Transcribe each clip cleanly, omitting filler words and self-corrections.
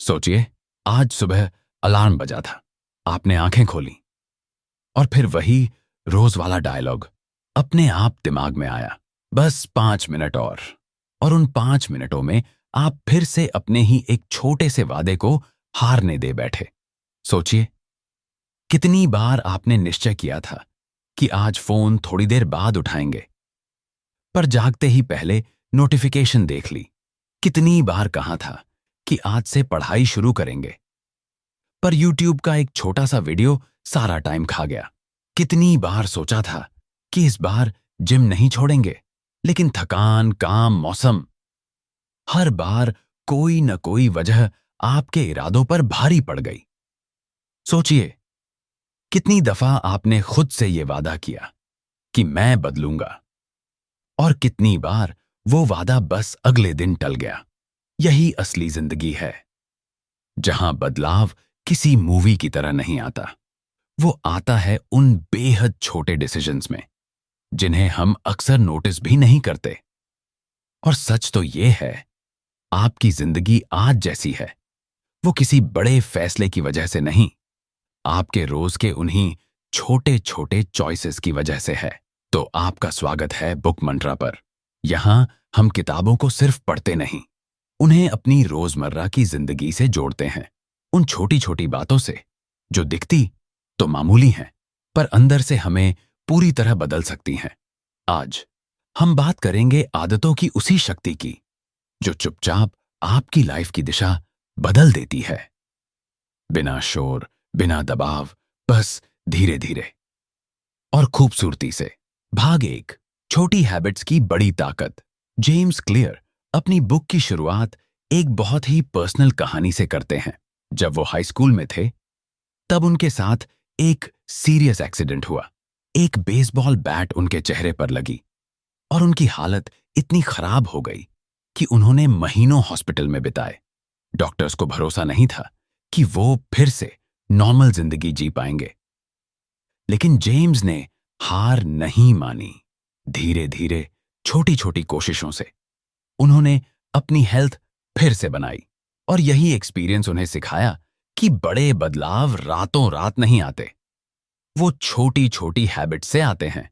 सोचिए, आज सुबह अलार्म बजा था, आपने आंखें खोली और फिर वही रोज वाला डायलॉग अपने आप दिमाग में आया, बस 5 मिनट और उन 5 मिनटों में आप फिर से अपने ही एक छोटे से वादे को हारने दे बैठे। सोचिए, कितनी बार आपने निश्चय किया था कि आज फोन थोड़ी देर बाद उठाएंगे, पर जागते ही पहले नोटिफिकेशन देख ली। कितनी बार कहा था कि आज से पढ़ाई शुरू करेंगे, पर यूट्यूब का एक छोटा सा वीडियो सारा टाइम खा गया। कितनी बार सोचा था कि इस बार जिम नहीं छोड़ेंगे, लेकिन थकान, काम, मौसम, हर बार कोई न कोई वजह आपके इरादों पर भारी पड़ गई। सोचिए, कितनी दफा आपने खुद से ये वादा किया कि मैं बदलूंगा, और कितनी बार वो वादा बस अगले दिन टल गया। यही असली जिंदगी है, जहां बदलाव किसी मूवी की तरह नहीं आता। वो आता है उन बेहद छोटे डिसीजंस में, जिन्हें हम अक्सर नोटिस भी नहीं करते। और सच तो ये है, आपकी जिंदगी आज जैसी है, वो किसी बड़े फैसले की वजह से नहीं, आपके रोज के उन्हीं छोटे छोटे चॉइसेस की वजह से है। तो आपका स्वागत है बुक मंत्रा पर। यहां हम किताबों को सिर्फ पढ़ते नहीं, उन्हें अपनी रोजमर्रा की जिंदगी से जोड़ते हैं। उन छोटी छोटी बातों से जो दिखती तो मामूली हैं, पर अंदर से हमें पूरी तरह बदल सकती हैं। आज हम बात करेंगे आदतों की उसी शक्ति की, जो चुपचाप आपकी लाइफ की दिशा बदल देती है। बिना शोर, बिना दबाव, बस धीरे धीरे और खूबसूरती से। भाग 1, छोटी हैबिट्स की बड़ी ताकत। जेम्स क्लियर अपनी बुक की शुरुआत एक बहुत ही पर्सनल कहानी से करते हैं। जब वो हाई स्कूल में थे, तब उनके साथ एक सीरियस एक्सीडेंट हुआ। एक बेसबॉल बैट उनके चेहरे पर लगी और उनकी हालत इतनी खराब हो गई कि उन्होंने महीनों हॉस्पिटल में बिताए। डॉक्टर्स को भरोसा नहीं था कि वो फिर से नॉर्मल जिंदगी जी पाएंगे, लेकिन जेम्स ने हार नहीं मानी। धीरे धीरे, छोटी छोटी कोशिशों से उन्होंने अपनी हेल्थ फिर से बनाई, और यही एक्सपीरियंस उन्हें सिखाया कि बड़े बदलाव रातों रात नहीं आते, वो छोटी छोटी हैबिट से आते हैं।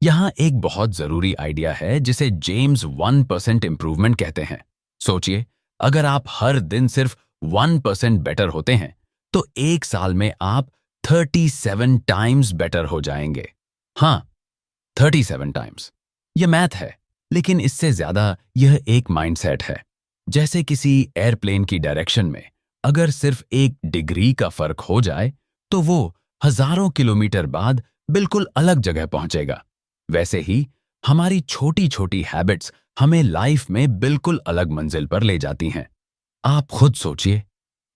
यहां एक बहुत जरूरी आइडिया है, जिसे जेम्स 1% इंप्रूवमेंट कहते हैं। सोचिए, अगर आप हर दिन सिर्फ 1% बेटर होते हैं, तो एक साल में आप 37 टाइम्स बेटर हो जाएंगे। हाँ, 37 टाइम्स। यह मैथ है, लेकिन इससे ज्यादा यह एक माइंडसेट है। जैसे किसी एयरप्लेन की डायरेक्शन में अगर सिर्फ 1 डिग्री का फर्क हो जाए, तो वो हजारों किलोमीटर बाद बिल्कुल अलग जगह पहुंचेगा। वैसे ही हमारी छोटी छोटी हैबिट्स हमें लाइफ में बिल्कुल अलग मंजिल पर ले जाती हैं। आप खुद सोचिए,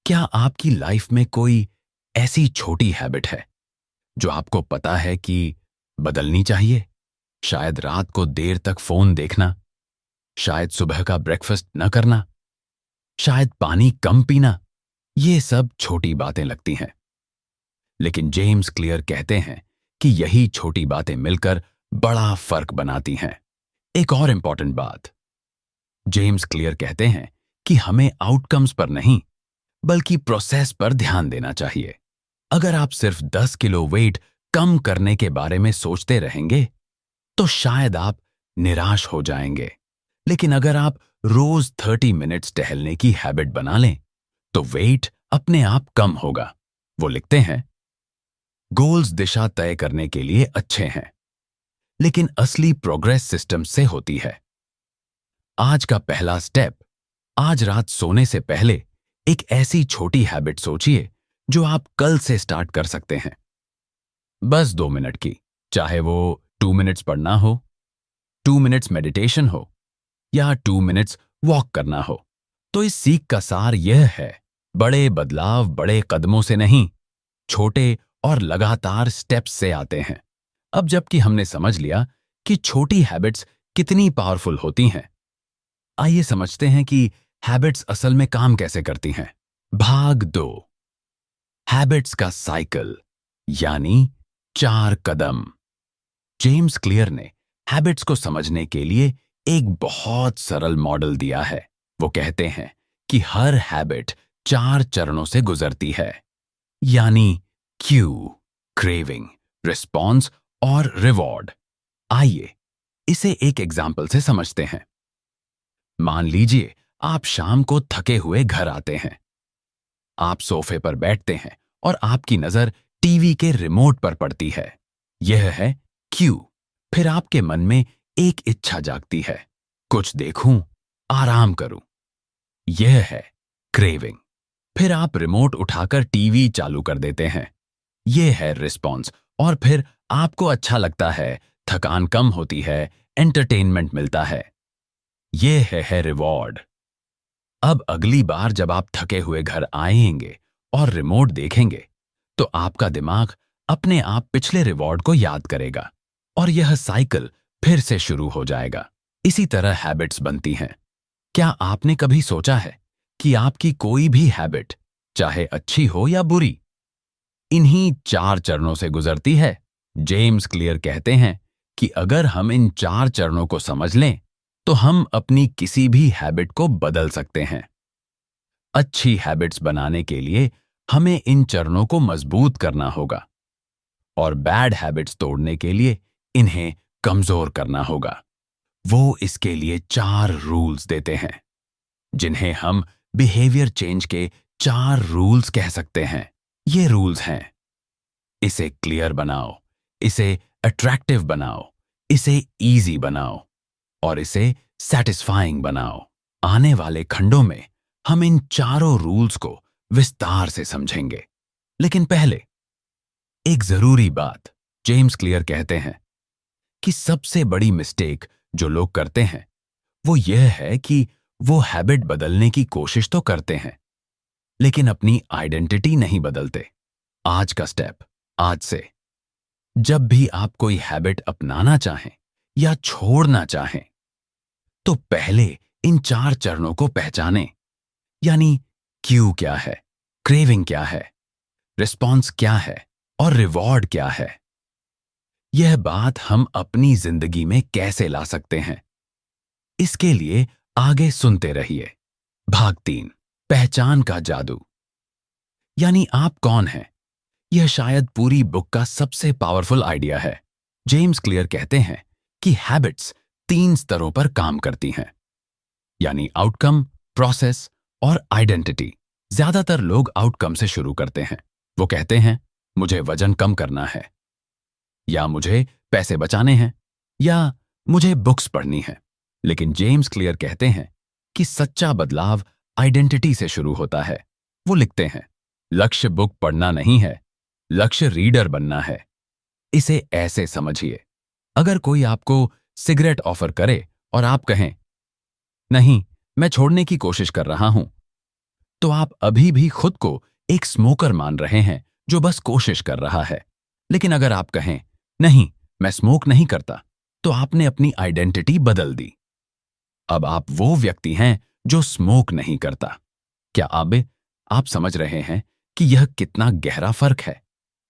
क्या आपकी लाइफ में कोई ऐसी छोटी हैबिट है जो आपको पता है कि बदलनी चाहिए? शायद रात को देर तक फोन देखना, शायद सुबह का ब्रेकफास्ट न करना, शायद पानी कम पीना। ये सब छोटी बातें लगती हैं, लेकिन जेम्स क्लियर कहते हैं कि यही छोटी बातें मिलकर बड़ा फर्क बनाती हैं। एक और इंपॉर्टेंट बात, जेम्स क्लियर कहते हैं कि हमें आउटकम्स पर नहीं, बल्कि प्रोसेस पर ध्यान देना चाहिए। अगर आप सिर्फ 10 किलो वेट कम करने के बारे में सोचते रहेंगे, तो शायद आप निराश हो जाएंगे। लेकिन अगर आप रोज 30 मिनट्स टहलने की हैबिट बना लें, तो वेट अपने आप कम होगा। वो लिखते हैं, गोल्स दिशा तय करने के लिए अच्छे हैं, लेकिन असली प्रोग्रेस सिस्टम से होती है। आज का पहला स्टेप, आज रात सोने से पहले एक ऐसी छोटी हैबिट सोचिए जो आप कल से स्टार्ट कर सकते हैं। बस 2 मिनट की, चाहे वो 2 मिनट्स पढ़ना हो, 2 मिनट्स मेडिटेशन हो, या 2 मिनट्स वॉक करना हो। तो इस सीख का सार यह है, बड़े बदलाव बड़े कदमों से नहीं, छोटे और लगातार स्टेप्स से आते हैं। अब जबकि हमने समझ लिया कि छोटी हैबिट्स कितनी पावरफुल होती हैं, आइए समझते हैं कि हैबिट्स असल में काम कैसे करती हैं। भाग 2, हैबिट्स का साइकिल, यानी 4 कदम। जेम्स क्लियर ने हैबिट्स को समझने के लिए एक बहुत सरल मॉडल दिया है। वो कहते हैं कि हर हैबिट 4 चरणों से गुजरती है, यानी क्यू, क्रेविंग, रिस्पॉन्स और रिवॉर्ड। आइए इसे एक एग्जाम्पल से समझते हैं। मान लीजिए आप शाम को थके हुए घर आते हैं। आप सोफे पर बैठते हैं और आपकी नजर टीवी के रिमोट पर पड़ती है। यह है क्यू। फिर आपके मन में एक इच्छा जागती है, कुछ देखूं, आराम करूं। यह है क्रेविंग। फिर आप रिमोट उठाकर टीवी चालू कर देते हैं। यह है रिस्पॉन्स। और फिर आपको अच्छा लगता है, थकान कम होती है, एंटरटेनमेंट मिलता है। यह है रिवॉर्ड। अब अगली बार जब आप थके हुए घर आएंगे और रिमोट देखेंगे, तो आपका दिमाग अपने आप पिछले रिवॉर्ड को याद करेगा और यह साइकिल फिर से शुरू हो जाएगा। इसी तरह हैबिट्स बनती हैं। क्या आपने कभी सोचा है कि आपकी कोई भी हैबिट, चाहे अच्छी हो या बुरी, इन्हीं 4 चरणों से गुजरती है? जेम्स क्लियर कहते हैं कि अगर हम इन 4 चरणों को समझ लें, तो हम अपनी किसी भी हैबिट को बदल सकते हैं। अच्छी हैबिट्स बनाने के लिए हमें इन चरणों को मजबूत करना होगा और बैड हैबिट्स तोड़ने के लिए इन्हें कमजोर करना होगा। वो इसके लिए 4 रूल्स देते हैं, जिन्हें हम बिहेवियर चेंज के 4 रूल्स कह सकते हैं। ये रूल्स हैं: इसे क्लियर बनाओ, इसे अट्रैक्टिव बनाओ, इसे इजी बनाओ और इसे सैटिस्फाइंग बनाओ। आने वाले खंडों में हम इन चारों रूल्स को विस्तार से समझेंगे। लेकिन पहले एक जरूरी बात। जेम्स क्लियर कहते हैं कि सबसे बड़ी मिस्टेक जो लोग करते हैं, वो यह है कि वो हैबिट बदलने की कोशिश तो करते हैं, लेकिन अपनी आइडेंटिटी नहीं बदलते। आज का स्टेप, आज से जब भी आप कोई हैबिट अपनाना चाहें या छोड़ना चाहें, तो पहले इन 4 चरणों को पहचानें। यानी क्यू क्या है, क्रेविंग क्या है, रिस्पॉन्स क्या है और रिवॉर्ड क्या है। यह बात हम अपनी जिंदगी में कैसे ला सकते हैं, इसके लिए आगे सुनते रहिए। भाग 3, पहचान का जादू। यानी आप कौन हैं, यह शायद पूरी बुक का सबसे पावरफुल आइडिया है। जेम्स क्लियर कहते हैं कि हैबिट्स 3 स्तरों पर काम करती हैं, यानी आउटकम, प्रोसेस और आइडेंटिटी। ज्यादातर लोग आउटकम से शुरू करते हैं। वो कहते हैं, मुझे वजन कम करना है, या मुझे पैसे बचाने हैं, या मुझे बुक्स पढ़नी है। लेकिन जेम्स क्लियर कहते हैं कि सच्चा बदलाव आइडेंटिटी से शुरू होता है। वो लिखते हैं, लक्ष्य बुक पढ़ना नहीं है, लक्ष्य रीडर बनना है। इसे ऐसे समझिए, अगर कोई आपको सिगरेट ऑफर करे और आप कहें, नहीं, मैं छोड़ने की कोशिश कर रहा हूं, तो आप अभी भी खुद को एक स्मोकर मान रहे हैं जो बस कोशिश कर रहा है। लेकिन अगर आप कहें, नहीं, मैं स्मोक नहीं करता, तो आपने अपनी आइडेंटिटी बदल दी। अब आप वो व्यक्ति हैं जो स्मोक नहीं करता। क्या आप समझ रहे हैं कि यह कितना गहरा फर्क है?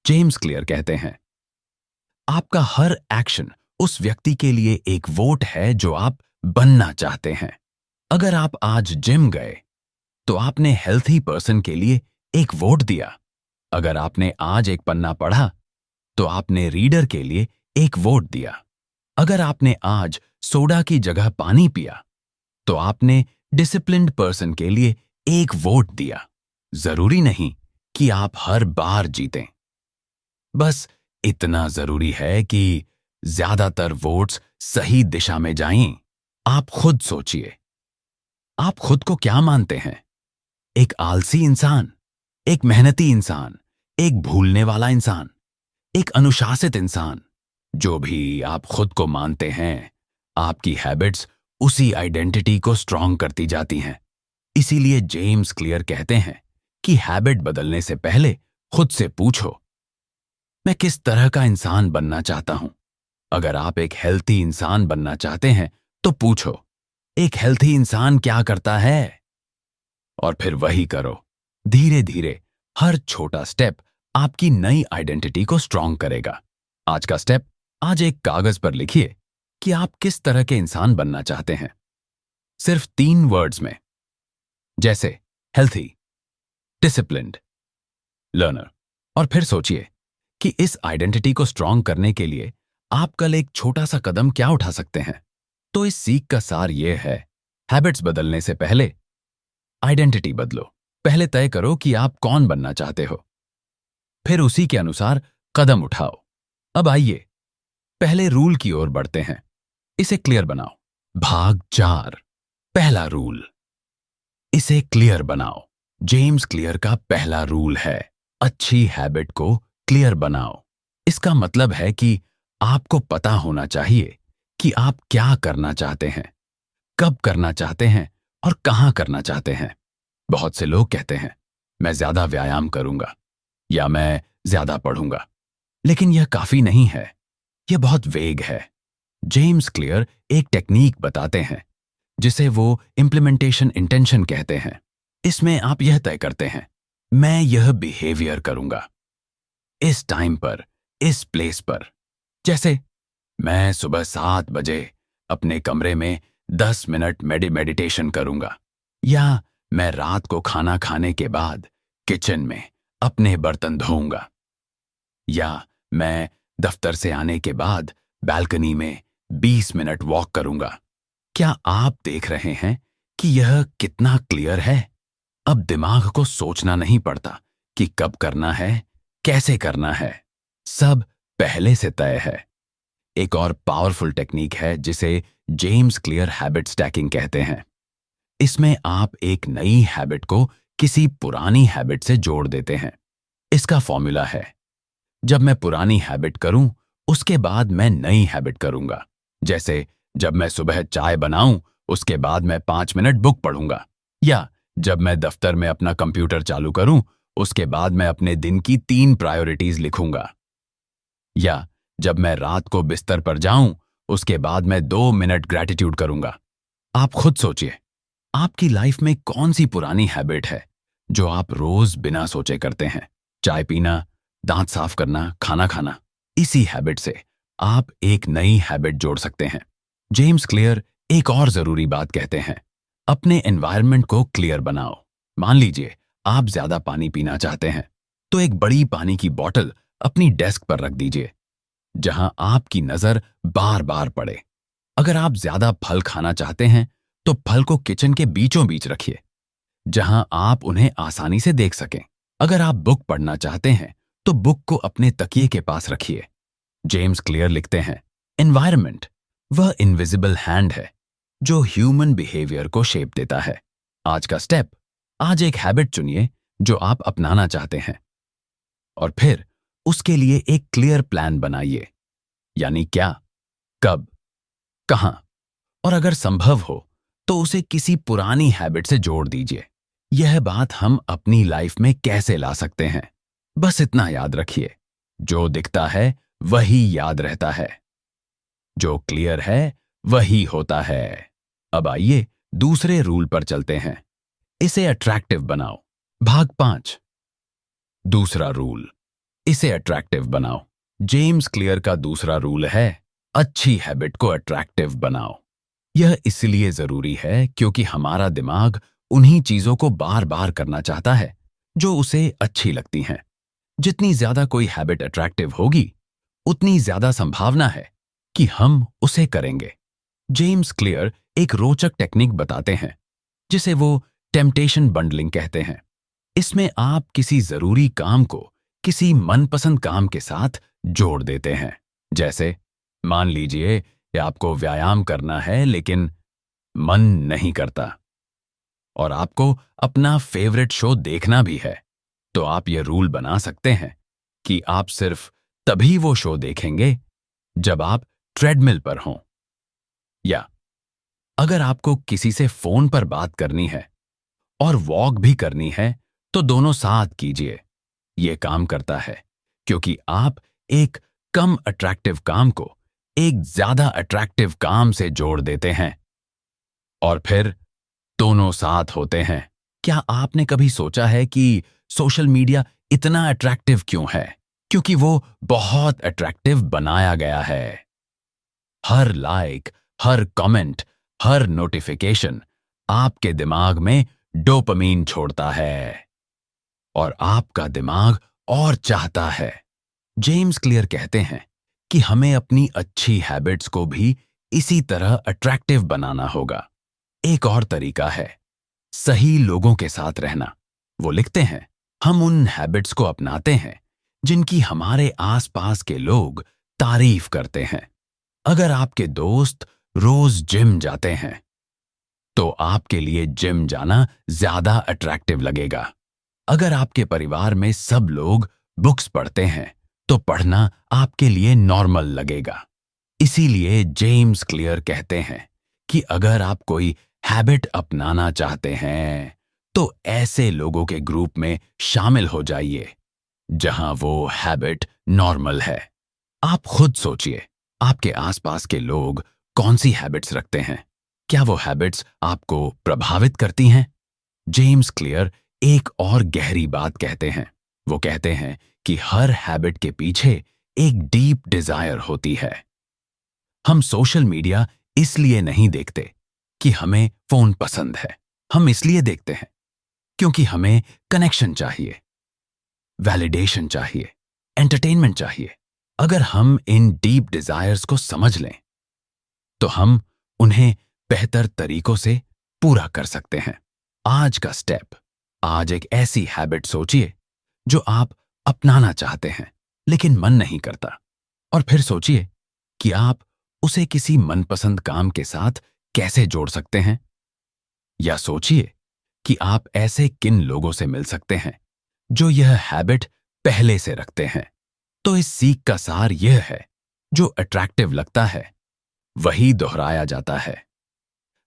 जेम्स क्लियर कहते हैं, आपका हर एक्शन उस व्यक्ति के लिए एक वोट है जो आप बनना चाहते हैं। अगर आप आज जिम गए, तो आपने हेल्थी पर्सन के लिए एक वोट दिया। अगर आपने आज एक पन्ना पढ़ा, तो आपने रीडर के लिए एक वोट दिया। अगर आपने आज सोडा की जगह पानी पिया, तो आपने डिसिप्लिन्ड पर्सन के लिए एक वोट दिया। जरूरी नहीं कि आप हर बार जीतें, बस इतना जरूरी है कि ज्यादातर वोट्स सही दिशा में जाएं। आप खुद सोचिए, आप खुद को क्या मानते हैं? एक आलसी इंसान, एक मेहनती इंसान, एक भूलने वाला इंसान, एक अनुशासित इंसान? जो भी आप खुद को मानते हैं, आपकी हैबिट्स उसी आइडेंटिटी को स्ट्रॉन्ग करती जाती हैं। इसीलिए जेम्स क्लियर कहते हैं कि हैबिट बदलने से पहले खुद से पूछो, मैं किस तरह का इंसान बनना चाहता हूं? अगर आप एक हेल्थी इंसान बनना चाहते हैं, तो पूछो, एक हेल्थी इंसान क्या करता है? और फिर वही करो। धीरे धीरे हर छोटा स्टेप आपकी नई आइडेंटिटी को स्ट्रॉन्ग करेगा। आज का स्टेप, आज एक कागज पर लिखिए कि आप किस तरह के इंसान बनना चाहते हैं। सिर्फ 3 वर्ड्स में, जैसे हेल्थी, डिसिप्लिन्ड, लर्नर। और फिर सोचिए कि इस आइडेंटिटी को स्ट्रॉन्ग करने के लिए आप कल एक छोटा सा कदम क्या उठा सकते हैं। तो इस सीख का सार यह है, हैबिट्स बदलने से पहले आइडेंटिटी बदलो। पहले तय करो कि आप कौन बनना चाहते हो, फिर उसी के अनुसार कदम उठाओ। अब आइए पहले रूल की ओर बढ़ते हैं। इसे क्लियर बनाओ। भाग 4, पहला रूल, इसे क्लियर बनाओ। जेम्स क्लियर का पहला रूल है, अच्छी हैबिट को क्लियर बनाओ। इसका मतलब है कि आपको पता होना चाहिए कि आप क्या करना चाहते हैं, कब करना चाहते हैं और कहां करना चाहते हैं। बहुत से लोग कहते हैं, मैं ज्यादा व्यायाम करूंगा या मैं ज्यादा पढ़ूंगा, लेकिन यह काफी नहीं है। यह बहुत वेग है। जेम्स क्लियर एक टेक्निक बताते हैं जिसे वो इम्प्लीमेंटेशन इंटेंशन कहते हैं। इसमें आप यह तय करते हैं, मैं यह बिहेवियर करूंगा इस टाइम पर, इस प्लेस पर। जैसे मैं सुबह 7 बजे अपने कमरे में 10 मिनट मेडिटेशन करूंगा, या मैं रात को खाना खाने के बाद किचन में अपने बर्तन धोऊंगा, या मैं दफ्तर से आने के बाद बालकनी में 20 मिनट वॉक करूंगा। क्या आप देख रहे हैं कि यह कितना क्लियर है? अब दिमाग को सोचना नहीं पड़ता कि कब करना है, कैसे करना है, सब पहले से तय है। एक और पावरफुल टेक्निक है जिसे जेम्स क्लियर हैबिट स्टैकिंग कहते हैं। इसमें आप एक नई हैबिट को किसी पुरानी हैबिट से जोड़ देते हैं। इसका फॉर्मूला है, जब मैं पुरानी हैबिट करूं, उसके बाद मैं नई हैबिट करूंगा। जैसे जब मैं सुबह चाय बनाऊं, उसके बाद मैं 5 मिनट बुक पढ़ूंगा, या जब मैं दफ्तर में अपना कंप्यूटर चालू करूं, उसके बाद मैं अपने दिन की 3 प्रायोरिटीज लिखूंगा, या जब मैं रात को बिस्तर पर जाऊं, उसके बाद मैं 2 मिनट ग्रैटिट्यूड करूंगा। आप खुद सोचिए, आपकी लाइफ में कौन सी पुरानी हैबिट है जो आप रोज बिना सोचे करते हैं? चाय पीना, दांत साफ करना, खाना खाना। इसी हैबिट से आप एक नई हैबिट जोड़ सकते हैं। जेम्स क्लियर एक और जरूरी बात कहते हैं, अपने एनवायरनमेंट को क्लियर बनाओ। मान लीजिए आप ज्यादा पानी पीना चाहते हैं, तो एक बड़ी पानी की बोतल अपनी डेस्क पर रख दीजिए, जहां आपकी नजर बार बार पड़े। अगर आप ज्यादा फल खाना चाहते हैं, तो फल को किचन के बीचों बीच रखिए, जहां आप उन्हें आसानी से देख सकें। अगर आप बुक पढ़ना चाहते हैं, तो बुक को अपने तकिए के पास रखिए। जेम्स क्लियर लिखते हैं, एनवायरनमेंट वह इनविजिबल हैंड है जो ह्यूमन बिहेवियर को शेप देता है। आज का स्टेप, आज एक हैबिट चुनिए जो आप अपनाना चाहते हैं, और फिर उसके लिए एक क्लियर प्लान बनाइए। यानी क्या, कब, कहां, और अगर संभव हो तो उसे किसी पुरानी हैबिट से जोड़ दीजिए। यह बात हम अपनी लाइफ में कैसे ला सकते हैं? बस इतना याद रखिए, जो दिखता है वही याद रहता है, जो क्लियर है वही होता है। अब आइए दूसरे रूल पर चलते हैं, इसे अट्रैक्टिव बनाओ। भाग 5, दूसरा रूल, इसे अट्रैक्टिव बनाओ। जेम्स क्लियर का दूसरा रूल है, अच्छी हैबिट को अट्रैक्टिव बनाओ। यह इसलिए जरूरी है क्योंकि हमारा दिमाग उन्हीं चीजों को बार बार करना चाहता है जो उसे अच्छी लगती हैं। जितनी ज्यादा कोई हैबिट अट्रैक्टिव होगी, उतनी ज्यादा संभावना है कि हम उसे करेंगे। जेम्स क्लियर एक रोचक टेक्निक बताते हैं जिसे वो टेम्पटेशन बंडलिंग कहते हैं। इसमें आप किसी जरूरी काम को किसी मनपसंद काम के साथ जोड़ देते हैं। जैसे मान लीजिए कि आपको व्यायाम करना है लेकिन मन नहीं करता, और आपको अपना फेवरेट शो देखना भी है, तो आप ये रूल बना सकते हैं कि आप सिर्फ तभी वो शो देखेंगे जब आप ट्रेडमिल पर हों। या अगर आपको किसी से फोन पर बात करनी है और वॉक भी करनी है, तो दोनों साथ कीजिए। ये काम करता है क्योंकि आप एक कम अट्रैक्टिव काम को एक ज्यादा अट्रैक्टिव काम से जोड़ देते हैं, और फिर दोनों साथ होते हैं। क्या आपने कभी सोचा है कि सोशल मीडिया इतना अट्रैक्टिव क्यों है? क्योंकि वो बहुत अट्रैक्टिव बनाया गया है। हर लाइक, हर कमेंट, हर नोटिफिकेशन आपके दिमाग में डोपामीन छोड़ता है। और आपका दिमाग और चाहता है। जेम्स क्लियर कहते हैं कि हमें अपनी अच्छी हैबिट्स को भी इसी तरह अट्रैक्टिव बनाना होगा। एक और तरीका है सही लोगों के साथ रहना। वो लिखते हैं, हम उन हैबिट्स को अपनाते हैं जिनकी हमारे आसपास के लोग तारीफ करते हैं। अगर आपके दोस्त रोज जिम जाते हैं तो आपके लिए जिम जाना ज्यादा अट्रैक्टिव लगेगा। अगर आपके परिवार में सब लोग बुक्स पढ़ते हैं तो पढ़ना आपके लिए नॉर्मल लगेगा। इसीलिए जेम्स क्लियर कहते हैं कि अगर आप कोई हैबिट अपनाना चाहते हैं तो ऐसे लोगों के ग्रुप में शामिल हो जाइए जहां वो हैबिट नॉर्मल है। आप खुद सोचिए, आपके आसपास के लोग कौन सी हैबिट्स रखते हैं? क्या वो हैबिट्स आपको प्रभावित करती हैं? जेम्स क्लियर एक और गहरी बात कहते हैं। वो कहते हैं कि हर हैबिट के पीछे एक डीप डिजायर होती है। हम सोशल मीडिया इसलिए नहीं देखते कि हमें फोन पसंद है। हम इसलिए देखते हैं क्योंकि हमें कनेक्शन चाहिए, वैलिडेशन चाहिए, एंटरटेनमेंट चाहिए। अगर हम इन डीप डिजायर्स को समझ लें तो हम उन्हें बेहतर तरीकों से पूरा कर सकते हैं। आज का स्टेप, आज एक ऐसी हैबिट सोचिए जो आप अपनाना चाहते हैं लेकिन मन नहीं करता, और फिर सोचिए कि आप उसे किसी मनपसंद काम के साथ कैसे जोड़ सकते हैं। या सोचिए कि आप ऐसे किन लोगों से मिल सकते हैं जो यह हैबिट पहले से रखते हैं। तो इस सीख का सार यह है, जो अट्रैक्टिव लगता है वही दोहराया जाता है।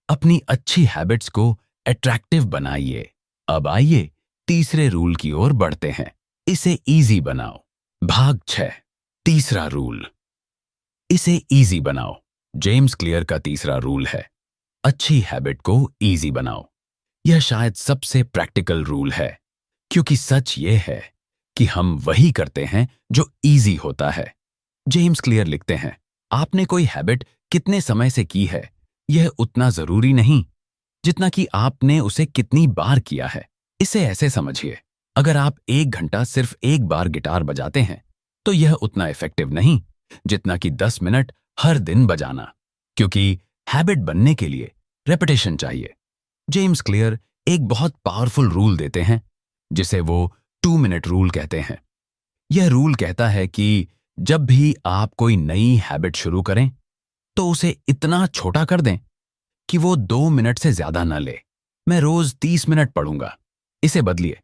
अपनी अच्छी हैबिट्स को अट्रैक्टिव बनाइए। अब आइए तीसरे रूल की ओर बढ़ते हैं, इसे इजी बनाओ। भाग 6, तीसरा रूल, इसे इजी बनाओ। जेम्स क्लियर का तीसरा रूल है, अच्छी हैबिट को इजी बनाओ। यह शायद सबसे प्रैक्टिकल रूल है, क्योंकि सच यह है कि हम वही करते हैं जो इजी होता है। जेम्स क्लियर लिखते हैं, आपने कोई हैबिट कितने समय से की है यह उतना जरूरी नहीं जितना कि आपने उसे कितनी बार किया है। इसे ऐसे समझिए, अगर आप 1 घंटा सिर्फ एक बार गिटार बजाते हैं तो यह उतना इफेक्टिव नहीं जितना कि 10 मिनट हर दिन बजाना, क्योंकि हैबिट बनने के लिए रेपिटेशन चाहिए। जेम्स क्लियर एक बहुत पावरफुल रूल देते हैं जिसे वो 2 मिनट रूल कहते हैं। यह रूल कहता है कि जब भी आप कोई नई हैबिट शुरू करें तो उसे इतना छोटा कर दें कि वो 2 मिनट से ज्यादा न ले। मैं रोज 30 मिनट पढ़ूंगा, इसे बदलिए,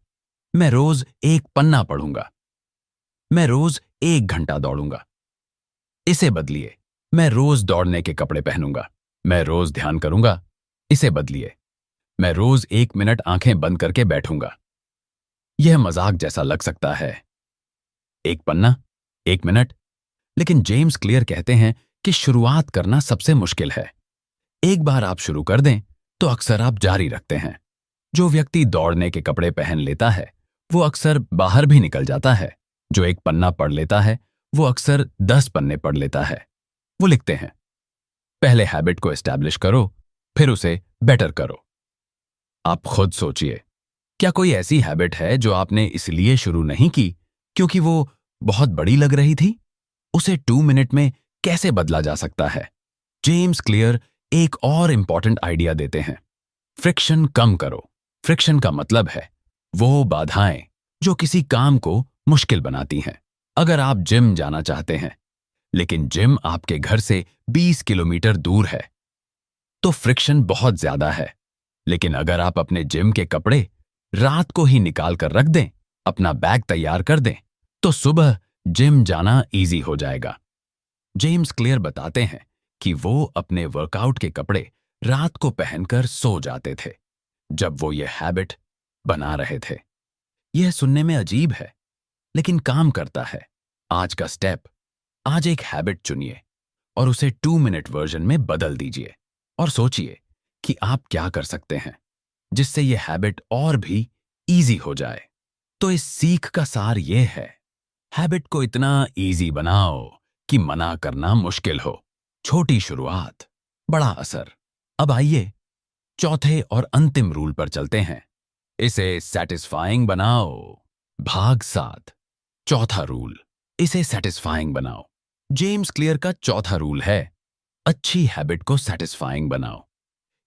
मैं रोज 1 पन्ना पढ़ूंगा। मैं रोज 1 घंटा दौड़ूंगा, इसे बदलिए, मैं रोज दौड़ने के कपड़े पहनूंगा। मैं रोज ध्यान करूंगा, इसे बदलिए, मैं रोज 1 मिनट आंखें बंद करके बैठूंगा। यह मजाक जैसा लग सकता है, 1 पन्ना, 1 मिनट, लेकिन जेम्स क्लियर कहते हैं कि शुरुआत करना सबसे मुश्किल है। एक बार आप शुरू कर दें तो अक्सर आप जारी रखते हैं। जो व्यक्ति दौड़ने के कपड़े पहन लेता है वो अक्सर बाहर भी निकल जाता है। जो 1 पन्ना पढ़ लेता है वो अक्सर 10 पन्ने पढ़ लेता है। वो लिखते हैं, पहले हैबिट को एस्टैब्लिश करो, फिर उसे बेटर करो। आप खुद सोचिए, क्या कोई ऐसी हैबिट है जो आपने इसलिए शुरू नहीं की क्योंकि वो बहुत बड़ी लग रही थी? उसे 2 मिनट में कैसे बदला जा सकता है? जेम्स क्लियर एक और इंपॉर्टेंट आइडिया देते हैं, फ्रिक्शन कम करो। फ्रिक्शन का मतलब है वो बाधाएं जो किसी काम को मुश्किल बनाती हैं। अगर आप जिम जाना चाहते हैं लेकिन जिम आपके घर से 20 किलोमीटर दूर है तो फ्रिक्शन बहुत ज्यादा है। लेकिन अगर आप अपने जिम के कपड़े रात को ही निकाल कर रख दें, अपना बैग तैयार कर दें, तो सुबह जिम जाना इजी हो जाएगा। जेम्स क्लियर बताते हैं कि वो अपने वर्कआउट के कपड़े रात को पहनकर सो जाते थे जब वो ये हैबिट बना रहे थे। यह सुनने में अजीब है लेकिन काम करता है। आज का स्टेप, आज एक हैबिट चुनिए और उसे 2 मिनट वर्जन में बदल दीजिए और सोचिए कि आप क्या कर सकते हैं जिससे यह हैबिट और भी इजी हो जाए। तो इस सीख का सार यह है, हैबिट को इतना इजी बनाओ कि मना करना मुश्किल हो। छोटी शुरुआत, बड़ा असर। अब आइए चौथे और अंतिम रूल पर चलते हैं, इसे सैटिस्फाइंग बनाओ। भाग 7, चौथा रूल, इसे सेटिस्फाइंग बनाओ। जेम्स क्लियर का चौथा रूल है, अच्छी हैबिट को सेटिस्फाइंग बनाओ।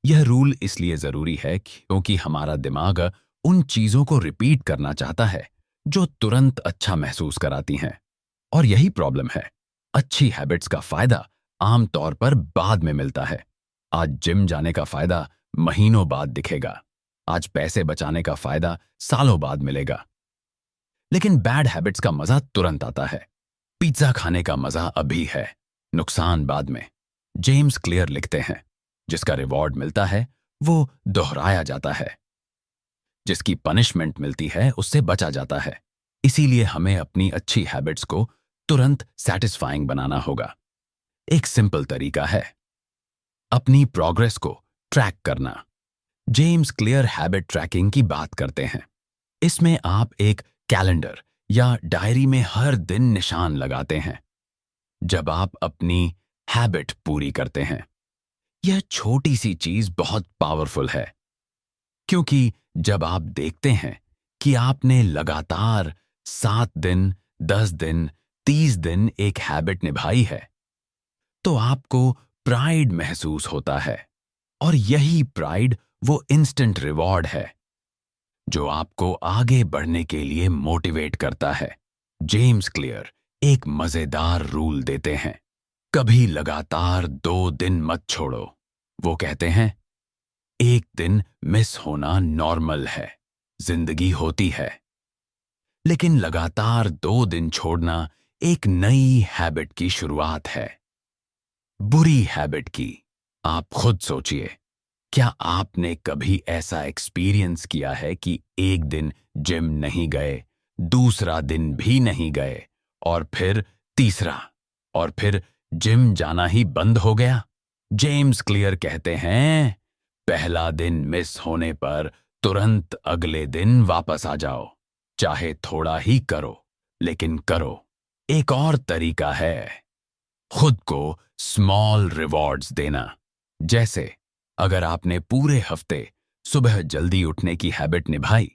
यह रूल इसलिए जरूरी है क्योंकि हमारा दिमाग उन चीजों को रिपीट करना चाहता है जो तुरंत अच्छा महसूस कराती हैं। और यही प्रॉब्लम है। अच्छी हैबिट्स का फायदा आमतौर पर बाद में मिलता है। आज जिम जाने का फायदा महीनों बाद दिखेगा। आज पैसे बचाने का फायदा सालों बाद मिलेगा। लेकिन बैड हैबिट्स का मजा तुरंत आता है। पिज्जा खाने का मजा अभी है, नुकसान बाद में। जेम्स क्लियर लिखते हैं, जिसका रिवॉर्ड मिलता है वो दोहराया जाता है, जिसकी पनिशमेंट मिलती है उससे बचा जाता है। इसीलिए हमें अपनी अच्छी हैबिट्स को तुरंत सेटिस्फाइंग बनाना होगा। एक सिंपल तरीका है अपनी प्रोग्रेस को ट्रैक करना। जेम्स क्लियर हैबिट ट्रैकिंग की बात करते हैं। इसमें आप एक कैलेंडर या डायरी में हर दिन निशान लगाते हैं जब आप अपनी हैबिट पूरी करते हैं। यह छोटी सी चीज बहुत पावरफुल है, क्योंकि जब आप देखते हैं कि आपने लगातार 7 दिन, 10 दिन, 30 दिन एक हैबिट निभाई है, तो आपको प्राइड महसूस होता है। और यही प्राइड वो इंस्टेंट रिवॉर्ड है जो आपको आगे बढ़ने के लिए मोटिवेट करता है। जेम्स क्लियर एक मजेदार रूल देते हैं, कभी लगातार 2 दिन मत छोड़ो। वो कहते हैं, एक दिन मिस होना नॉर्मल है, जिंदगी होती है। लेकिन लगातार 2 दिन छोड़ना एक नई हैबिट की शुरुआत है, बुरी हैबिट की। आप खुद सोचिए, क्या आपने कभी ऐसा एक्सपीरियंस किया है कि एक दिन जिम नहीं गए, दूसरा दिन भी नहीं गए, और फिर तीसरा, और फिर जिम जाना ही बंद हो गया? जेम्स क्लियर कहते हैं, पहला दिन मिस होने पर तुरंत अगले दिन वापस आ जाओ। चाहे थोड़ा ही करो, लेकिन करो। एक और तरीका है खुद को स्मॉल रिवॉर्ड्स देना। जैसे अगर आपने पूरे हफ्ते सुबह जल्दी उठने की हैबिट निभाई,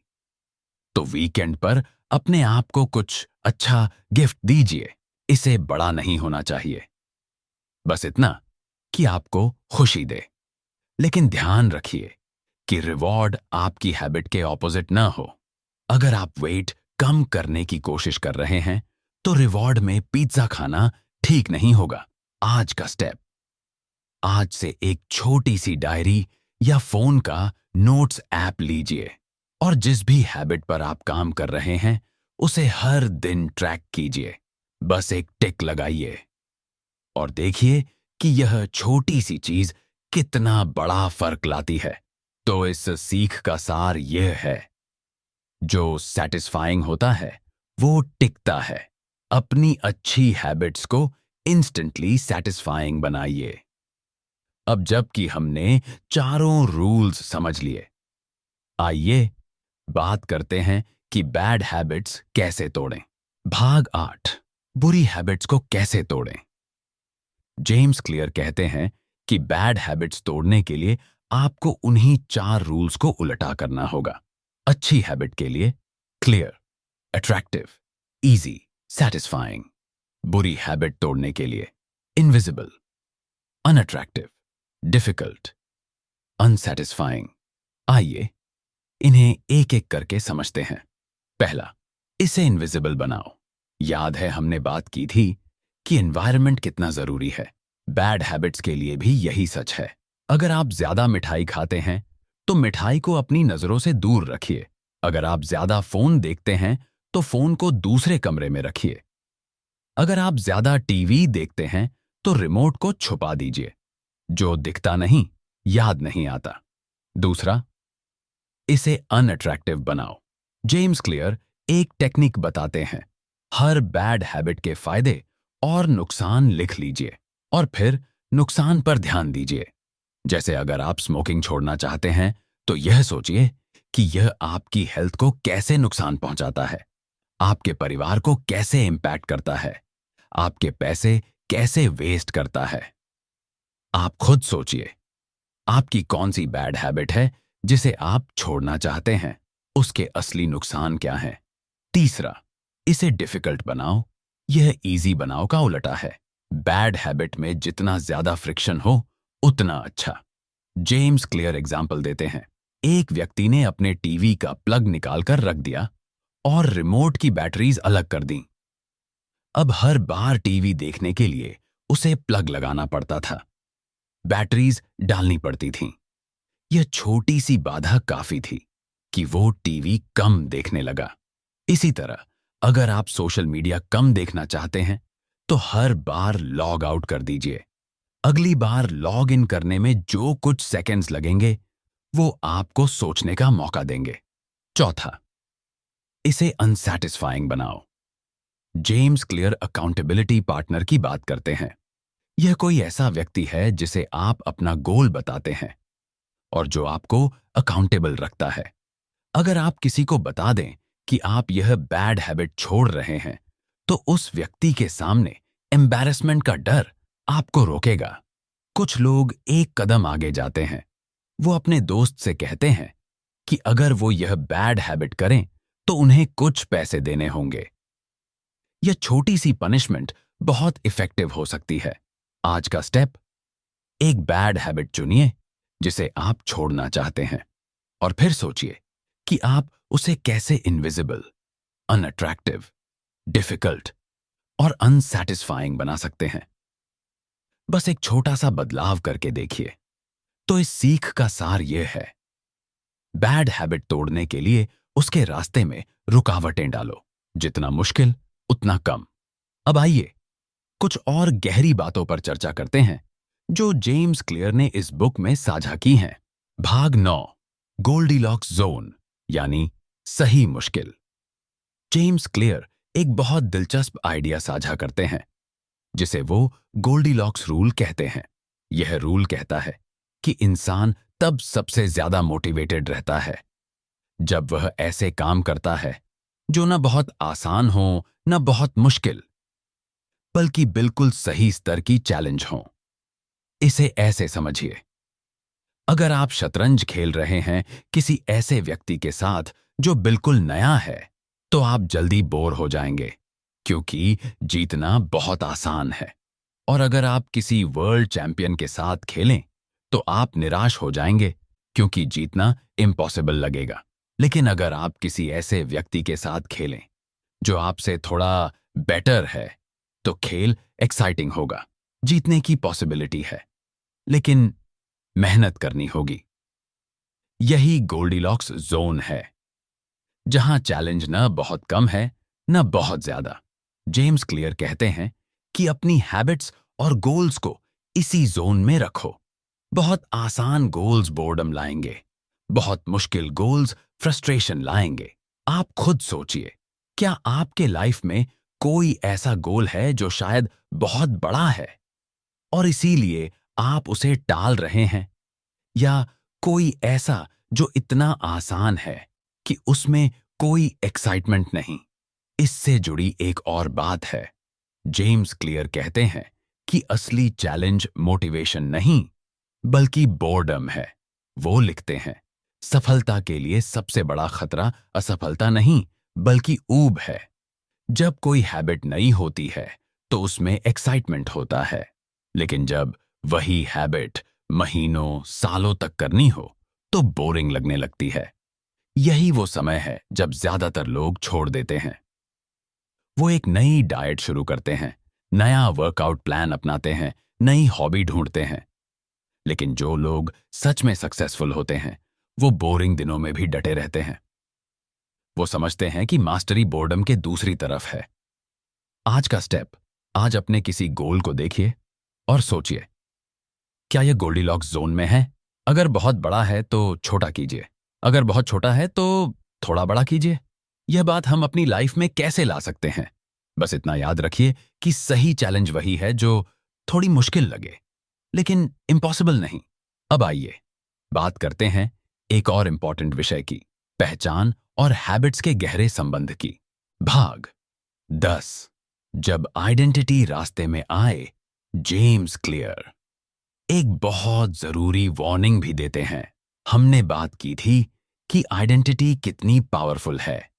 तो वीकेंड पर अपने आप को कुछ अच्छा गिफ्ट दीजिए। इसे बड़ा नहीं होना चाहिए, बस इतना कि आपको खुशी दे। लेकिन ध्यान रखिए कि रिवॉर्ड आपकी हैबिट के ऑपोजिट ना हो। अगर आप वेट कम करने की कोशिश कर रहे हैं, तो रिवॉर्ड में पिज्जा खाना ठीक नहीं होगा। आज का स्टेप, आज से एक छोटी सी डायरी या फोन का नोट्स ऐप लीजिए और जिस भी हैबिट पर आप काम कर रहे हैं उसे हर दिन ट्रैक कीजिए। बस एक टिक लगाइए और देखिए कि यह छोटी सी चीज कितना बड़ा फर्क लाती है। तो इस सीख का सार यह है, जो सैटिस्फाइंग होता है वो टिकता है। अपनी अच्छी हैबिट्स को इंस्टेंटली सैटिस्फाइंग बनाइए। अब जबकि हमने चारों रूल्स समझ लिए, आइए बात करते हैं कि बैड हैबिट्स कैसे तोड़ें। भाग 8, बुरी हैबिट्स को कैसे तोड़ें। जेम्स क्लियर कहते हैं कि बैड हैबिट्स तोड़ने के लिए आपको उन्हीं 4 रूल्स को उल्टा करना होगा। अच्छी हैबिट के लिए क्लियर, अट्रैक्टिव, इजी, सैटिस्फाइंग। बुरी हैबिट तोड़ने के लिए इनविजिबल, अनअट्रैक्टिव, डिफिकल्ट, अनसैटिस्फाइंग। आइए इन्हें एक एक करके समझते हैं। पहला, इसे इनविजिबल बनाओ। याद है हमने बात की थी कि एनवायरनमेंट कितना जरूरी है। बैड हैबिट्स के लिए भी यही सच है। अगर आप ज्यादा मिठाई खाते हैं तो मिठाई को अपनी नजरों से दूर रखिए। अगर आप ज्यादा फोन देखते हैं तो फोन को दूसरे कमरे में रखिए। अगर आप ज्यादा टीवी देखते हैं तो रिमोट को छुपा दीजिए। जो दिखता नहीं, याद नहीं आता। दूसरा, इसे अनअट्रैक्टिव बनाओ। जेम्स क्लियर एक टेक्निक बताते हैं। हर बैड हैबिट के फायदे और नुकसान लिख लीजिए और फिर नुकसान पर ध्यान दीजिए। जैसे अगर आप स्मोकिंग छोड़ना चाहते हैं तो यह सोचिए कि यह आपकी हेल्थ को कैसे नुकसान पहुंचाता है, आपके परिवार को कैसे इंपैक्ट करता है, आपके पैसे कैसे वेस्ट करता है। आप खुद सोचिए, आपकी कौन सी बैड हैबिट है जिसे आप छोड़ना चाहते हैं, उसके असली नुकसान क्या हैं। तीसरा, इसे डिफिकल्ट बनाओ। यह इजी बनाओ का उल्टा है। बैड हैबिट में जितना ज्यादा फ्रिक्शन हो उतना अच्छा। जेम्स क्लियर एग्जाम्पल देते हैं। एक व्यक्ति ने अपने टीवी का प्लग निकालकर रख दिया और रिमोट की बैटरीज अलग कर दी। अब हर बार टीवी देखने के लिए उसे प्लग लगाना पड़ता था, बैटरीज डालनी पड़ती थीं। यह छोटी सी बाधा काफी थी कि वो टीवी कम देखने लगा। इसी तरह अगर आप सोशल मीडिया कम देखना चाहते हैं तो हर बार लॉग आउट कर दीजिए। अगली बार लॉग इन करने में जो कुछ सेकंड्स लगेंगे वो आपको सोचने का मौका देंगे। चौथा, इसे अनसैटिस्फाइंग बनाओ। जेम्स क्लियर अकाउंटेबिलिटी पार्टनर की बात करते हैं। यह कोई ऐसा व्यक्ति है जिसे आप अपना गोल बताते हैं और जो आपको अकाउंटेबल रखता है। अगर आप किसी को बता दें कि आप यह बैड हैबिट छोड़ रहे हैं तो उस व्यक्ति के सामने एम्बैरेसमेंट का डर आपको रोकेगा। कुछ लोग एक कदम आगे जाते हैं। वो अपने दोस्त से कहते हैं कि अगर वो यह बैड हैबिट करें तो उन्हें कुछ पैसे देने होंगे। यह छोटी सी पनिशमेंट बहुत इफेक्टिव हो सकती है। आज का स्टेप, एक बैड हैबिट चुनिए जिसे आप छोड़ना चाहते हैं और फिर सोचिए कि आप उसे कैसे इनविजिबल, अनअट्रैक्टिव, डिफिकल्ट और अनसैटिस्फाइंग बना सकते हैं। बस एक छोटा सा बदलाव करके देखिए। तो इस सीख का सार यह है, बैड हैबिट तोड़ने के लिए उसके रास्ते में रुकावटें डालो, जितना मुश्किल उतना कम। अब आइए कुछ और गहरी बातों पर चर्चा करते हैं जो जेम्स क्लियर ने इस बुक में साझा की हैं। भाग 9, गोल्डीलॉक्स जोन, यानी सही मुश्किल। जेम्स क्लियर एक बहुत दिलचस्प आइडिया साझा करते हैं जिसे वो गोल्डीलॉक्स रूल कहते हैं। यह रूल कहता है कि इंसान तब सबसे ज्यादा मोटिवेटेड रहता है जब वह ऐसे काम करता है जो न बहुत आसान हो न बहुत मुश्किल, बल्कि बिल्कुल सही स्तर की चैलेंज हो। इसे ऐसे समझिए, अगर आप शतरंज खेल रहे हैं किसी ऐसे व्यक्ति के साथ जो बिल्कुल नया है तो आप जल्दी बोर हो जाएंगे क्योंकि जीतना बहुत आसान है। और अगर आप किसी वर्ल्ड चैंपियन के साथ खेलें तो आप निराश हो जाएंगे क्योंकि जीतना इम्पॉसिबल लगेगा। लेकिन अगर आप किसी ऐसे व्यक्ति के साथ खेलें जो आपसे थोड़ा बेटर है तो खेल एक्साइटिंग होगा, जीतने की पॉसिबिलिटी है, लेकिन मेहनत करनी होगी। यही गोल्डीलॉक्स जोन है, जहां चैलेंज न बहुत कम है न बहुत ज्यादा। जेम्स क्लियर कहते हैं कि अपनी हैबिट्स और गोल्स को इसी जोन में रखो। बहुत आसान गोल्स बोर्डम लाएंगे, बहुत मुश्किल गोल्स फ्रस्ट्रेशन लाएंगे। आप खुद सोचिए, क्या आपके लाइफ में कोई ऐसा गोल है जो शायद बहुत बड़ा है और इसीलिए आप उसे टाल रहे हैं, या कोई ऐसा जो इतना आसान है कि उसमें कोई एक्साइटमेंट नहीं? इससे जुड़ी एक और बात है। जेम्स क्लियर कहते हैं कि असली चैलेंज मोटिवेशन नहीं बल्कि बोर्डम है। वो लिखते हैं, सफलता के लिए सबसे बड़ा खतरा असफलता नहीं बल्कि ऊब है। जब कोई हैबिट नई होती है तो उसमें एक्साइटमेंट होता है, लेकिन जब वही हैबिट महीनों सालों तक करनी हो तो बोरिंग लगने लगती है। यही वो समय है जब ज्यादातर लोग छोड़ देते हैं। वो एक नई डाइट शुरू करते हैं, नया वर्कआउट प्लान अपनाते हैं, नई हॉबी ढूंढते हैं। लेकिन जो लोग सच में सक्सेसफुल होते हैं वो बोरिंग दिनों में भी डटे रहते हैं। वो समझते हैं कि मास्टरी बोर्डम के दूसरी तरफ है। आज का स्टेप, आज अपने किसी गोल को देखिए और सोचिए, क्या यह गोल्डीलॉक्स जोन में है? अगर बहुत बड़ा है तो छोटा कीजिए, अगर बहुत छोटा है तो थोड़ा बड़ा कीजिए। यह बात हम अपनी लाइफ में कैसे ला सकते हैं? बस इतना याद रखिए कि सही चैलेंज वही है जो थोड़ी मुश्किल लगे लेकिन इम्पॉसिबल नहीं। अब आइए बात करते हैं एक और इंपॉर्टेंट विषय की, पहचान और हैबिट्स के गहरे संबंध की। भाग 10, जब आइडेंटिटी रास्ते में आए। जेम्स क्लियर एक बहुत जरूरी वार्निंग भी देते हैं। हमने बात की थी कि आइडेंटिटी कितनी पावरफुल है,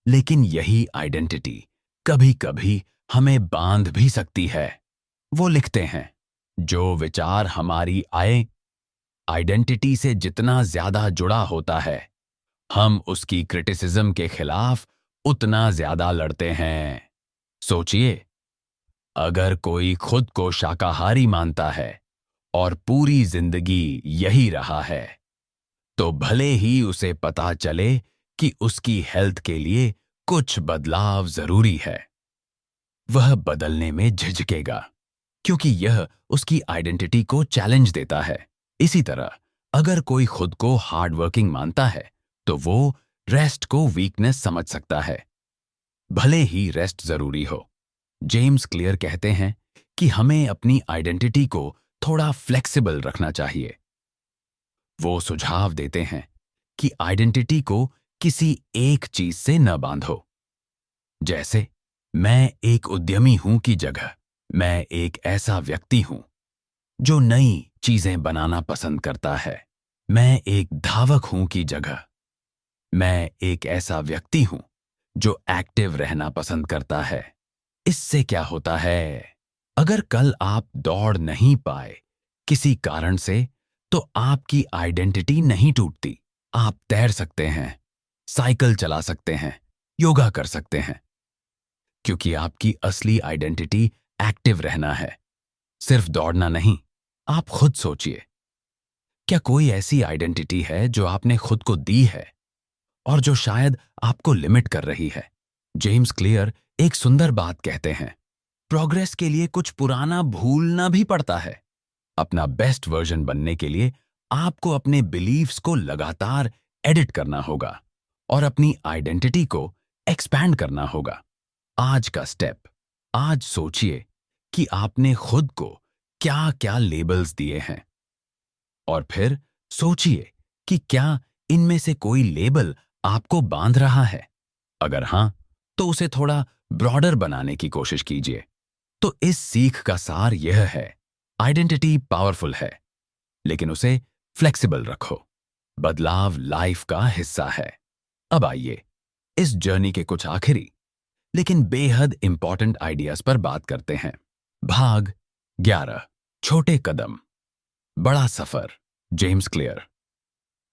लेकिन यही आइडेंटिटी कभी कभी हमें बांध भी सकती है। वो लिखते हैं, जो विचार हमारी आइडेंटिटी से जितना ज्यादा जुड़ा होता है, हम उसकी क्रिटिसिज्म के खिलाफ उतना ज्यादा लड़ते हैं। सोचिए, अगर कोई खुद को शाकाहारी मानता है और पूरी जिंदगी यही रहा है, तो भले ही उसे पता चले कि उसकी हेल्थ के लिए कुछ बदलाव जरूरी है, वह बदलने में झिझकेगा, क्योंकि यह उसकी आइडेंटिटी को चैलेंज देता है। इसी तरह अगर कोई खुद को हार्ड वर्किंग मानता है, तो वो रेस्ट को वीकनेस समझ सकता है, भले ही रेस्ट जरूरी हो। जेम्स क्लियर कहते हैं कि हमें अपनी आइडेंटिटी को थोड़ा फ्लेक्सिबल रखना चाहिए। वो सुझाव देते हैं कि आइडेंटिटी को किसी एक चीज से न बांधो। जैसे, मैं एक उद्यमी हूं की जगह, मैं एक ऐसा व्यक्ति हूं जो नई चीजें बनाना पसंद करता है। मैं एक धावक हूं की जगह, मैं एक ऐसा व्यक्ति हूं जो एक्टिव रहना पसंद करता है। इससे क्या होता है, अगर कल आप दौड़ नहीं पाए किसी कारण से, तो आपकी आइडेंटिटी नहीं टूटती। आप तैर सकते हैं, साइकिल चला सकते हैं, योगा कर सकते हैं, क्योंकि आपकी असली आइडेंटिटी एक्टिव रहना है, सिर्फ दौड़ना नहीं। आप खुद सोचिए, क्या कोई ऐसी आइडेंटिटी है जो आपने खुद को दी है और जो शायद आपको लिमिट कर रही है? जेम्स क्लियर एक सुंदर बात कहते हैं, प्रोग्रेस के लिए कुछ पुराना भूलना भी पड़ता है। अपना बेस्ट वर्जन बनने के लिए आपको अपने बिलीव्स को लगातार एडिट करना होगा और अपनी आइडेंटिटी को एक्सपैंड करना होगा। आज का स्टेप, आज सोचिए कि आपने खुद को क्या क्या लेबल्स दिए हैं, और फिर सोचिए कि क्या इनमें से कोई लेबल आपको बांध रहा है। अगर हां, तो उसे थोड़ा ब्रॉडर बनाने की कोशिश कीजिए। तो इस सीख का सार यह है, आइडेंटिटी पावरफुल है, लेकिन उसे फ्लेक्सिबल रखो। बदलाव लाइफ का हिस्सा है। अब आइए इस जर्नी के कुछ आखिरी लेकिन बेहद इंपॉर्टेंट आइडियाज पर बात करते हैं। भाग 11, छोटे कदम, बड़ा सफर। जेम्स क्लियर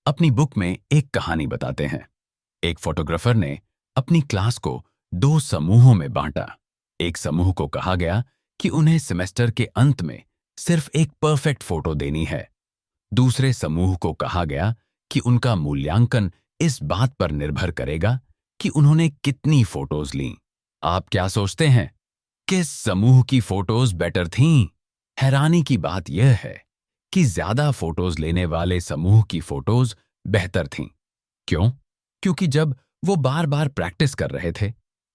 अपनी बुक में एक कहानी बताते हैं। एक फोटोग्राफर ने अपनी क्लास को दो समूहों में बांटा। एक समूह को कहा गया कि उन्हें सेमेस्टर के अंत में सिर्फ एक परफेक्ट फोटो देनी है। दूसरे समूह को कहा गया कि उनका मूल्यांकन इस बात पर निर्भर करेगा कि उन्होंने कितनी फोटोज लीं। आप क्या सोचते हैं, किस समूह की फोटोज बेटर थीं? हैरानी की बात यह है कि ज्यादा फोटोज लेने वाले समूह की फोटोज बेहतर थीं। क्यों? क्योंकि जब वो बार बार प्रैक्टिस कर रहे थे,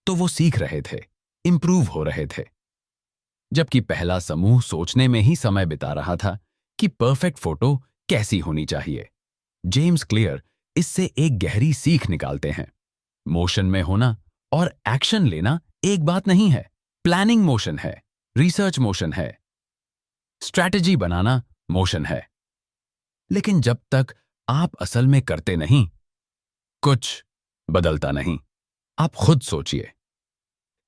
तो वो सीख रहे थे, इंप्रूव हो रहे थे। जबकि पहला समूह सोचने में ही समय बिता रहा था कि परफेक्ट फोटो कैसी होनी चाहिए। जेम्स क्लियर इससे एक गहरी सीख निकालते हैं। मोशन में होना और एक्शन लेना एक बात नहीं है। प्लानिंग मोशन है, रिसर्च मोशन है, स्ट्रैटेजी बनाना मोशन है। लेकिन जब तक आप असल में करते नहीं, कुछ बदलता नहीं। आप खुद सोचिए,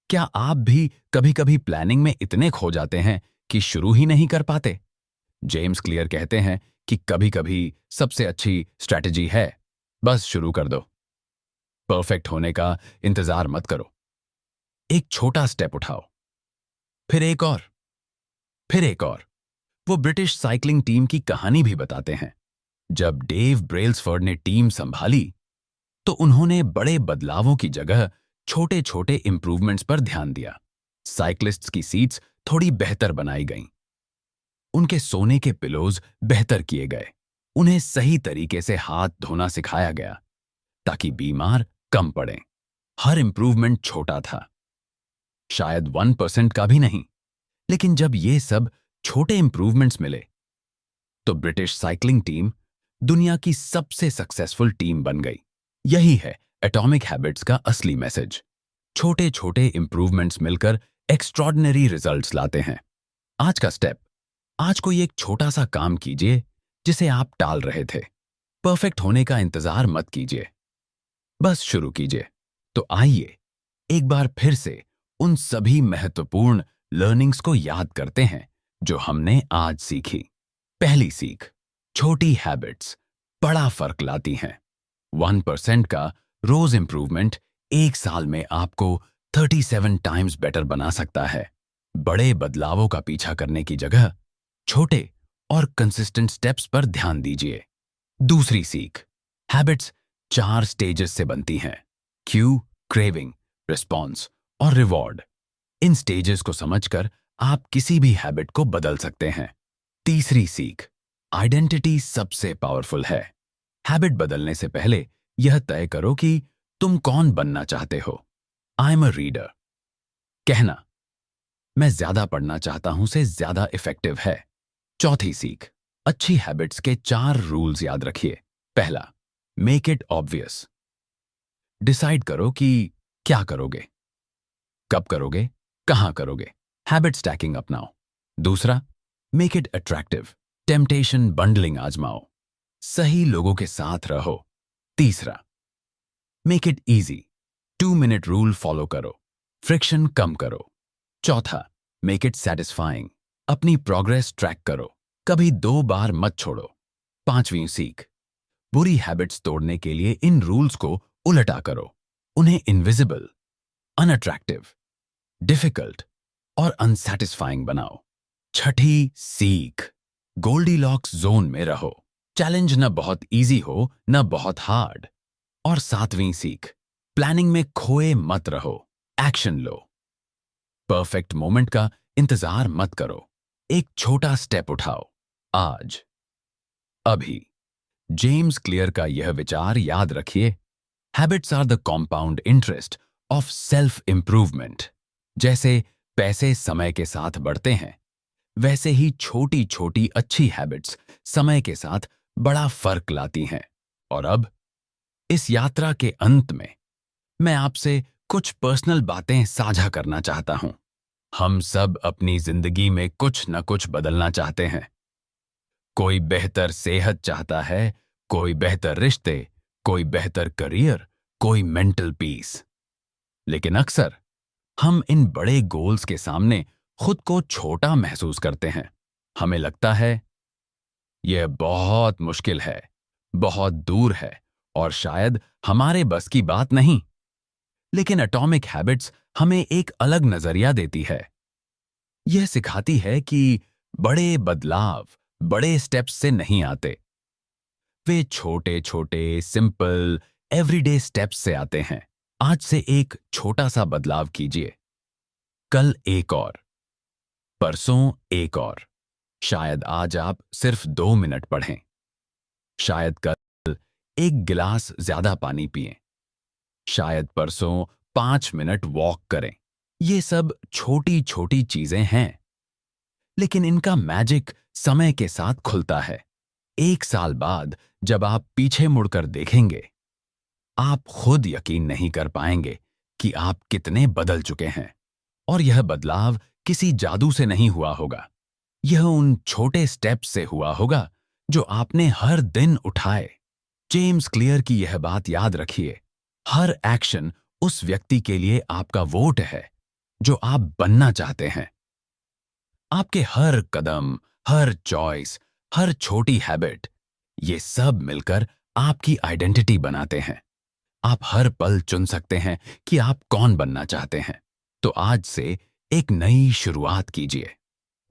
क्या आप भी कभी कभी प्लानिंग में इतने खो जाते हैं कि शुरू ही नहीं कर पाते? जेम्स क्लियर कहते हैं कि कभी कभी सबसे अच्छी स्ट्रैटेजी है, बस शुरू कर दो। परफेक्ट होने का इंतजार मत करो। एक छोटा स्टेप उठाओ, फिर एक और, फिर एक और। वो ब्रिटिश साइकिलिंग टीम की कहानी भी बताते हैं। जब डेव ब्रेल्सफोर्ड ने टीम संभाली, तो उन्होंने बड़े बदलावों की जगह छोटे छोटे इंप्रूवमेंट्स पर ध्यान दिया। साइकिलिस्ट्स की सीट्स थोड़ी बेहतर बनाई गईं, उनके सोने के पिलोज बेहतर किए गए, उन्हें सही तरीके से हाथ धोना सिखाया गया ताकि बीमार कम पड़ें। हर इंप्रूवमेंट छोटा था, शायद 1% का भी नहीं, लेकिन जब ये सब छोटे इंप्रूवमेंट्स मिले, तो ब्रिटिश साइकिलिंग टीम दुनिया की सबसे सक्सेसफुल टीम बन गई। यही है एटॉमिक हैबिट्स का असली मैसेज। छोटे छोटे इंप्रूवमेंट्स मिलकर एक्स्ट्रॉर्डिनरी रिजल्ट्स लाते हैं। आज का स्टेप, आज कोई एक छोटा सा काम कीजिए जिसे आप टाल रहे थे। परफेक्ट होने का इंतजार मत कीजिए, बस शुरू कीजिए। तो आइए एक बार फिर से उन सभी महत्वपूर्ण लर्निंग्स को याद करते हैं जो हमने आज सीखी। पहली सीख, छोटी हैबिट्स बड़ा फर्क लाती हैं। 1% का रोज इंप्रूवमेंट 1 साल में आपको 37 टाइम्स बेटर बना सकता है। बड़े बदलावों का पीछा करने की जगह छोटे और कंसिस्टेंट स्टेप्स पर ध्यान दीजिए। दूसरी सीख, हैबिट्स 4 स्टेजेस से बनती हैं: क्यू, क्रेविंग, रिस्पॉन्स और रिवॉर्ड। इन स्टेजेस को समझकर आप किसी भी हैबिट को बदल सकते हैं। तीसरी सीख, आइडेंटिटी सबसे पावरफुल है। हैबिट बदलने से पहले यह तय करो कि तुम कौन बनना चाहते हो। आई एम अ रीडर कहना मैं ज्यादा पढ़ना चाहता हूं से ज्यादा इफेक्टिव है। चौथी सीख, अच्छी हैबिट्स के 4 रूल्स याद रखिए। पहला, मेक इट ऑब्वियस। डिसाइड करो कि क्या करोगे, कब करोगे, कहां करोगे। हैबिट स्टैकिंग अपनाओ। दूसरा, make it attractive. Temptation bundling आजमाओ। सही लोगों के साथ रहो। तीसरा, make it easy. 2 minute rule follow करो, फ्रिक्शन कम करो। चौथा, मेक इट सेटिस्फाइंग। अपनी प्रोग्रेस ट्रैक करो, कभी 2 बार मत छोड़ो। पांचवी सीख, बुरी हैबिट्स तोड़ने के लिए इन रूल्स को उलटा करो। उन्हें इनविजिबल, अनअट्रैक्टिव, डिफिकल्ट और अनसैटिस्फाइंग बनाओ। छठी सीख, गोल्डीलॉक्स जोन में रहो। चैलेंज न बहुत इजी हो न बहुत हार्ड। और सातवीं सीख, प्लानिंग में खोए मत रहो, एक्शन लो। परफेक्ट मोमेंट का इंतजार मत करो, एक छोटा स्टेप उठाओ आज, अभी। जेम्स क्लियर का यह विचार याद रखिए, habits are the compound interest of self improvement. जैसे पैसे समय के साथ बढ़ते हैं, वैसे ही छोटी छोटी अच्छी हैबिट्स समय के साथ बड़ा फर्क लाती हैं। और अब इस यात्रा के अंत में मैं आपसे कुछ पर्सनल बातें साझा करना चाहता हूं। हम सब अपनी जिंदगी में कुछ न कुछ बदलना चाहते हैं। कोई बेहतर सेहत चाहता है, कोई बेहतर रिश्ते, कोई बेहतर करियर, कोई मेंटल पीस। लेकिन अक्सर हम इन बड़े गोल्स के सामने खुद को छोटा महसूस करते हैं। हमें लगता है यह बहुत मुश्किल है, बहुत दूर है और शायद हमारे बस की बात नहीं। लेकिन एटॉमिक हैबिट्स हमें एक अलग नजरिया देती है। यह सिखाती है कि बड़े बदलाव बड़े स्टेप्स से नहीं आते, वे छोटे छोटे सिंपल एवरीडे स्टेप्स से आते हैं। आज से एक छोटा सा बदलाव कीजिए, कल एक और, परसों एक और। शायद आज आप सिर्फ 2 मिनट पढ़ें, शायद कल 1 गिलास ज्यादा पानी पिएं, शायद परसों 5 मिनट वॉक करें। ये सब छोटी छोटी चीजें हैं, लेकिन इनका मैजिक समय के साथ खुलता है। 1 साल बाद जब आप पीछे मुड़कर देखेंगे, आप खुद यकीन नहीं कर पाएंगे कि आप कितने बदल चुके हैं। और यह बदलाव किसी जादू से नहीं हुआ होगा, यह उन छोटे स्टेप्स से हुआ होगा जो आपने हर दिन उठाए। जेम्स क्लियर की यह बात याद रखिए, हर एक्शन उस व्यक्ति के लिए आपका वोट है जो आप बनना चाहते हैं। आपके हर कदम, हर चॉइस, हर छोटी हैबिट, ये सब मिलकर आपकी आइडेंटिटी बनाते हैं। आप हर पल चुन सकते हैं कि आप कौन बनना चाहते हैं। तो आज से एक नई शुरुआत कीजिए।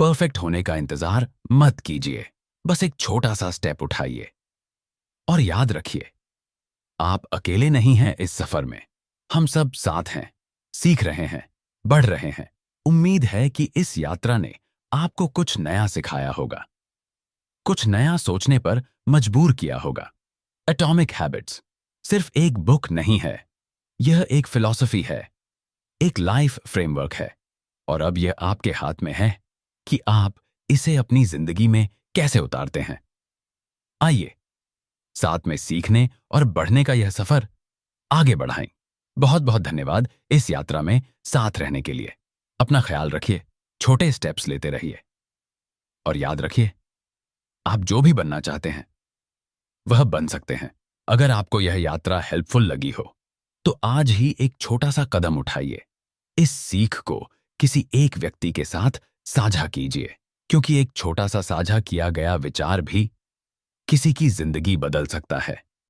परफेक्ट होने का इंतजार मत कीजिए, बस एक छोटा सा स्टेप उठाइए। और याद रखिए, आप अकेले नहीं हैं इस सफर में। हम सब साथ हैं, सीख रहे हैं, बढ़ रहे हैं। उम्मीद है कि इस यात्रा ने आपको कुछ नया सिखाया होगा, कुछ नया सोचने पर मजबूर किया होगा। एटॉमिक हैबिट्स सिर्फ एक बुक नहीं है, यह एक फिलॉसफी है, एक लाइफ फ्रेमवर्क है। और अब यह आपके हाथ में है कि आप इसे अपनी जिंदगी में कैसे उतारते हैं। आइए साथ में सीखने और बढ़ने का यह सफर आगे बढ़ाएं। बहुत बहुत धन्यवाद इस यात्रा में साथ रहने के लिए। अपना ख्याल रखिए, छोटे स्टेप्स लेते रहिए और याद रखिए, आप जो भी बनना चाहते हैं वह बन सकते हैं। अगर आपको यह यात्रा हेल्पफुल लगी हो तो आज ही एक छोटा सा कदम उठाइए। इस सीख को किसी एक व्यक्ति के साथ साझा कीजिए, क्योंकि एक छोटा सा साझा किया गया विचार भी किसी की जिंदगी बदल सकता है।